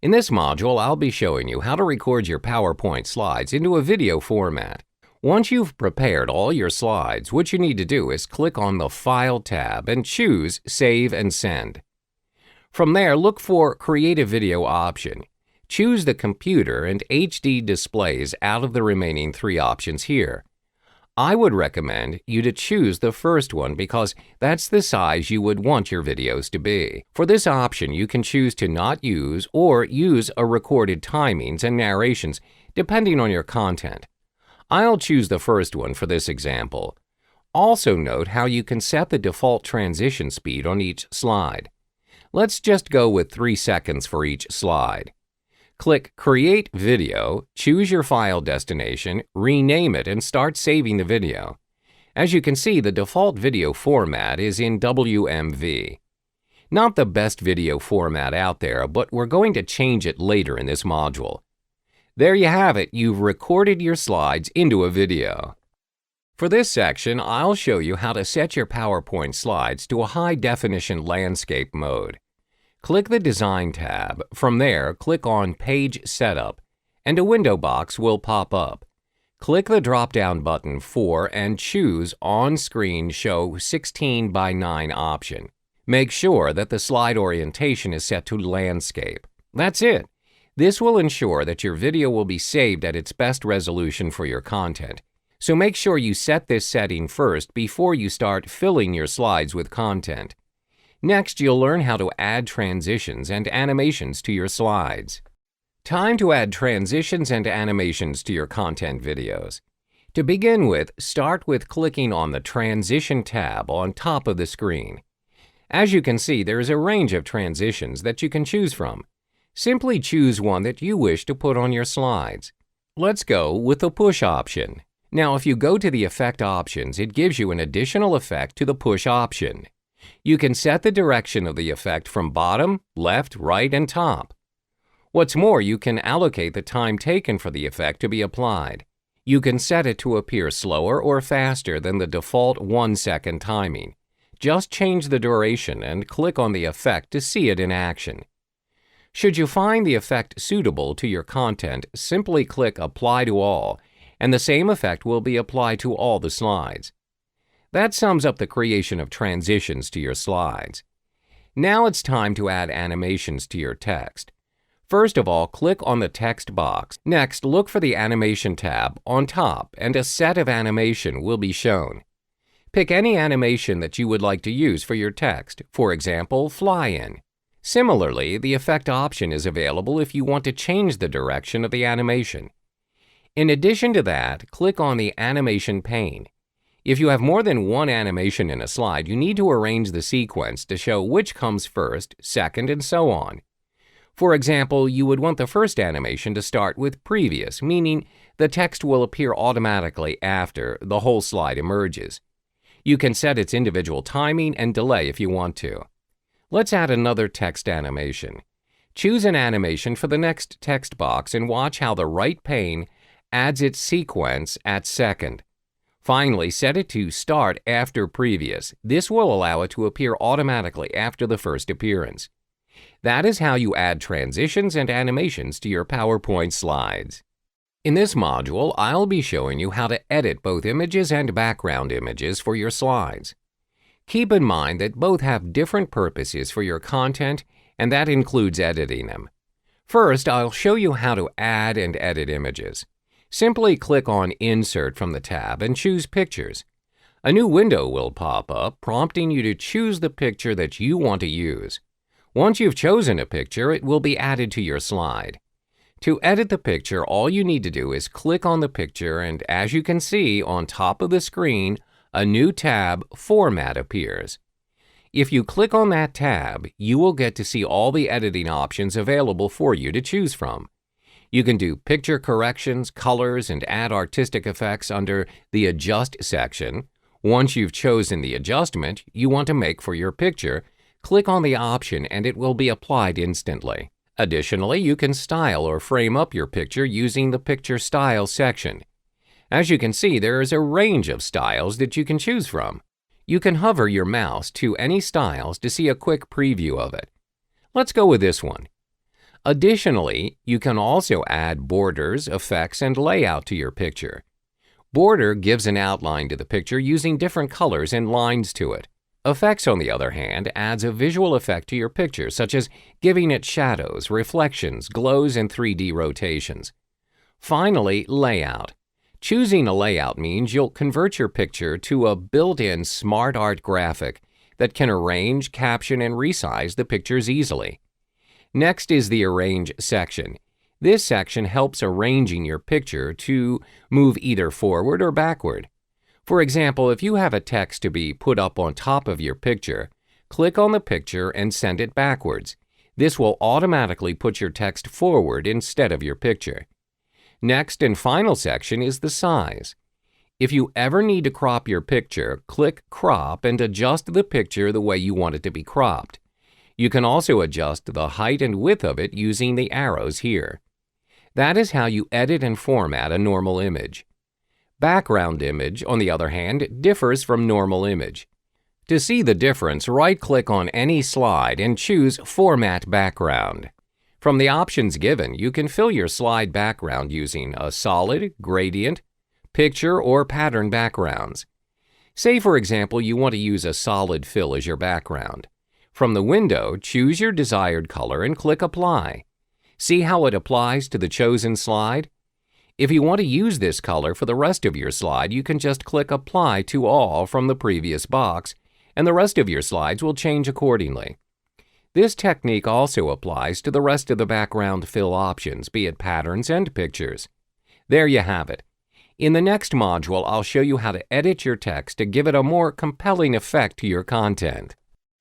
In this module, I'll be showing you how to record your PowerPoint slides into a video format. Once you've prepared all your slides, what you need to do is click on the File tab and choose Save and Send. From there, look for Create a Video option. Choose the Computer and HD Displays out of the remaining three options here. I would recommend you to choose the first one because that's the size you would want your videos to be. For this option, you can choose to not use or use a recorded timings and narrations depending on your content. I'll choose the first one for this example. Also note how you can set the default transition speed on each slide. Let's just go with 3 seconds for each slide. Click Create Video, choose your file destination, rename it, and start saving the video. As you can see, the default video format is in WMV. Not the best video format out there, but we're going to change it later in this module. There you have it, you've recorded your slides into a video. For this section, I'll show you how to set your PowerPoint slides to a high-definition landscape mode. Click the Design tab. From there, click on Page Setup, and a window box will pop up. Click the drop-down button for and choose On-Screen Show 16 by 9 option. Make sure that the slide orientation is set to Landscape. That's it. This will ensure that your video will be saved at its best resolution for your content. So make sure you set this setting first before you start filling your slides with content. Next, you'll learn how to add transitions and animations to your slides. Time to add transitions and animations to your content videos. To begin with, start with clicking on the Transition tab on top of the screen. As you can see, there is a range of transitions that you can choose from. Simply choose one that you wish to put on your slides. Let's go with the Push option. Now, if you go to the Effect options, it gives you an additional effect to the Push option. You can set the direction of the effect from bottom, left, right, and top. What's more, you can allocate the time taken for the effect to be applied. You can set it to appear slower or faster than the default 1-second timing. Just change the duration and click on the effect to see it in action. Should you find the effect suitable to your content, simply click Apply to All, and the same effect will be applied to all the slides. That sums up the creation of transitions to your slides. Now it's time to add animations to your text. First of all, click on the text box. Next, look for the Animation tab on top, and a set of animation will be shown. Pick any animation that you would like to use for your text, for example, fly-in. Similarly, the Effect option is available if you want to change the direction of the animation. In addition to that, click on the Animation pane. If you have more than one animation in a slide, you need to arrange the sequence to show which comes first, second, and so on. For example, you would want the first animation to start with Previous, meaning the text will appear automatically after the whole slide emerges. You can set its individual timing and delay if you want to. Let's add another text animation. Choose an animation for the next text box and watch how the right pane adds its sequence at second. Finally, set it to Start after Previous. This will allow it to appear automatically after the first appearance. That is how you add transitions and animations to your PowerPoint slides. In this module, I'll be showing you how to edit both images and background images for your slides. Keep in mind that both have different purposes for your content, and that includes editing them. First, I'll show you how to add and edit images. Simply click on Insert from the tab and choose Pictures. A new window will pop up, prompting you to choose the picture that you want to use. Once you've chosen a picture, it will be added to your slide. To edit the picture, all you need to do is click on the picture, and as you can see on top of the screen, a new tab, Format, appears. If you click on that tab, you will get to see all the editing options available for you to choose from. You can do picture corrections, colors, and add artistic effects under the Adjust section. Once you've chosen the adjustment you want to make for your picture, click on the option and it will be applied instantly. Additionally, you can style or frame up your picture using the Picture Style section. As you can see, there is a range of styles that you can choose from. You can hover your mouse to any styles to see a quick preview of it. Let's go with this one. Additionally, you can also add borders, effects, and layout to your picture. Border gives an outline to the picture using different colors and lines to it. Effects, on the other hand, adds a visual effect to your picture, such as giving it shadows, reflections, glows, and 3D rotations. Finally, layout. Choosing a layout means you'll convert your picture to a built-in smart art graphic that can arrange, caption, and resize the pictures easily. Next is the Arrange section. This section helps arranging your picture to move either forward or backward. For example, if you have a text to be put up on top of your picture, click on the picture and send it backwards. This will automatically put your text forward instead of your picture. Next and final section is the size. If you ever need to crop your picture, click Crop and adjust the picture the way you want it to be cropped. You can also adjust the height and width of it using the arrows here. That is how you edit and format a normal image. Background image, on the other hand, differs from normal image. To see the difference, right-click on any slide and choose Format Background. From the options given, you can fill your slide background using a solid, gradient, picture, or pattern backgrounds. Say, for example, you want to use a solid fill as your background. From the window, choose your desired color and click Apply. See how it applies to the chosen slide? If you want to use this color for the rest of your slide, you can just click Apply to All from the previous box, and the rest of your slides will change accordingly. This technique also applies to the rest of the background fill options, be it patterns and pictures. There you have it. In the next module, I'll show you how to edit your text to give it a more compelling effect to your content.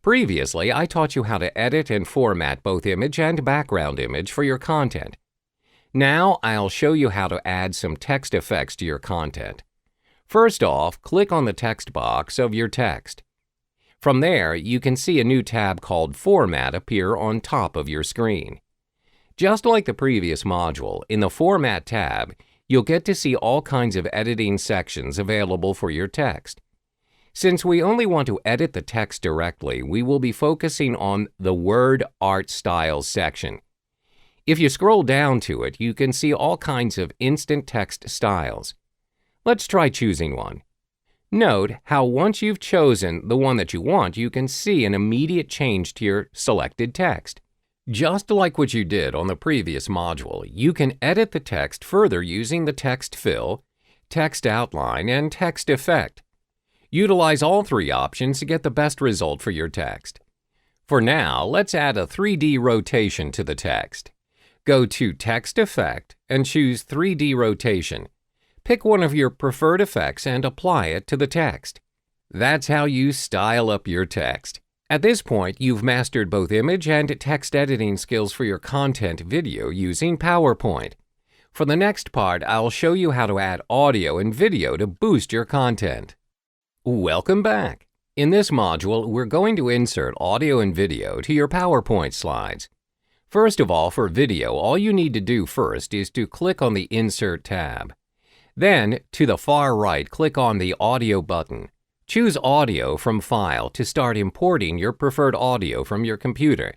Previously, I taught you how to edit and format both image and background image for your content. Now, I'll show you how to add some text effects to your content. First off, click on the text box of your text. From there, you can see a new tab called Format appear on top of your screen. Just like the previous module, in the Format tab, you'll get to see all kinds of editing sections available for your text. Since we only want to edit the text directly, we will be focusing on the Word Art Styles section. If you scroll down to it, you can see all kinds of instant text styles. Let's try choosing one. Note how once you've chosen the one that you want, you can see an immediate change to your selected text. Just like what you did on the previous module, you can edit the text further using the text fill, text outline, and text effect. Utilize all three options to get the best result for your text. For now, let's add a 3D rotation to the text. Go to Text Effect and choose 3D Rotation. Pick one of your preferred effects and apply it to the text. That's how you style up your text. At this point, you've mastered both image and text editing skills for your content video using PowerPoint. For the next part, I'll show you how to add audio and video to boost your content. Welcome back. In this module, we're going to insert audio and video to your PowerPoint slides. First of all, for video, all you need to do first is to click on the Insert tab. Then, to the far right, click on the Audio button. Choose Audio from File to start importing your preferred audio from your computer.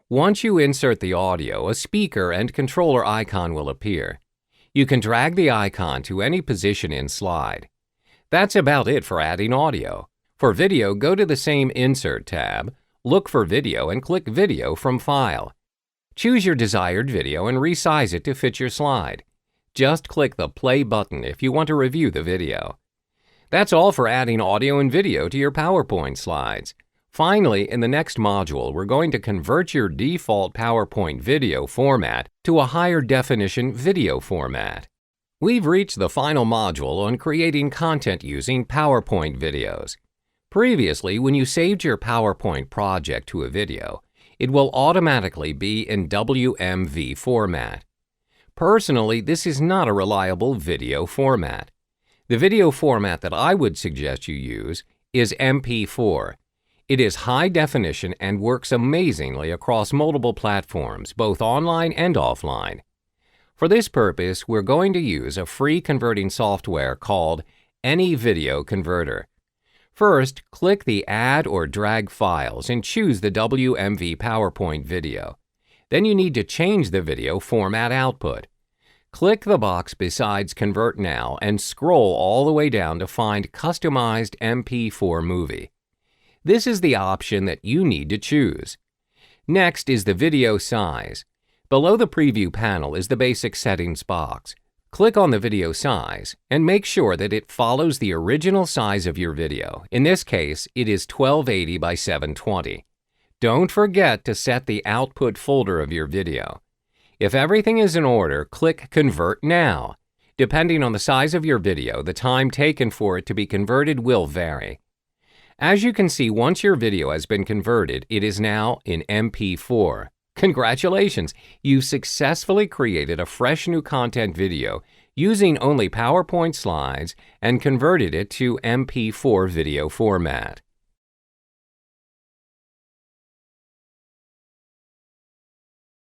Once you insert the audio, a speaker and controller icon will appear. You can drag the icon to any position in slide. That's about it for adding audio. For video, go to the same Insert tab, look for Video, and click Video from File. Choose your desired video and resize it to fit your slide. Just click the Play button if you want to review the video. That's all for adding audio and video to your PowerPoint slides. Finally, in the next module, we're going to convert your default PowerPoint video format to a higher definition video format. We've reached the final module on creating content using PowerPoint videos. Previously, when you saved your PowerPoint project to a video, it will automatically be in WMV format. Personally, this is not a reliable video format. The video format that I would suggest you use is MP4. It is high definition and works amazingly across multiple platforms, both online and offline. For this purpose, we're going to use a free converting software called AnyVideo Converter. First, click the Add or Drag Files and choose the WMV PowerPoint video. Then you need to change the video format output. Click the box besides Convert Now and scroll all the way down to find Customized MP4 Movie. This is the option that you need to choose. Next is the video size. Below the preview panel is the basic settings box. Click on the video size and make sure that it follows the original size of your video. In this case, it is 1280 by 720. Don't forget to set the output folder of your video. If everything is in order, click Convert Now. Depending on the size of your video, the time taken for it to be converted will vary. As you can see, once your video has been converted, it is now in MP4. Congratulations! You've successfully created a fresh new content video using only PowerPoint slides and converted it to MP4 video format.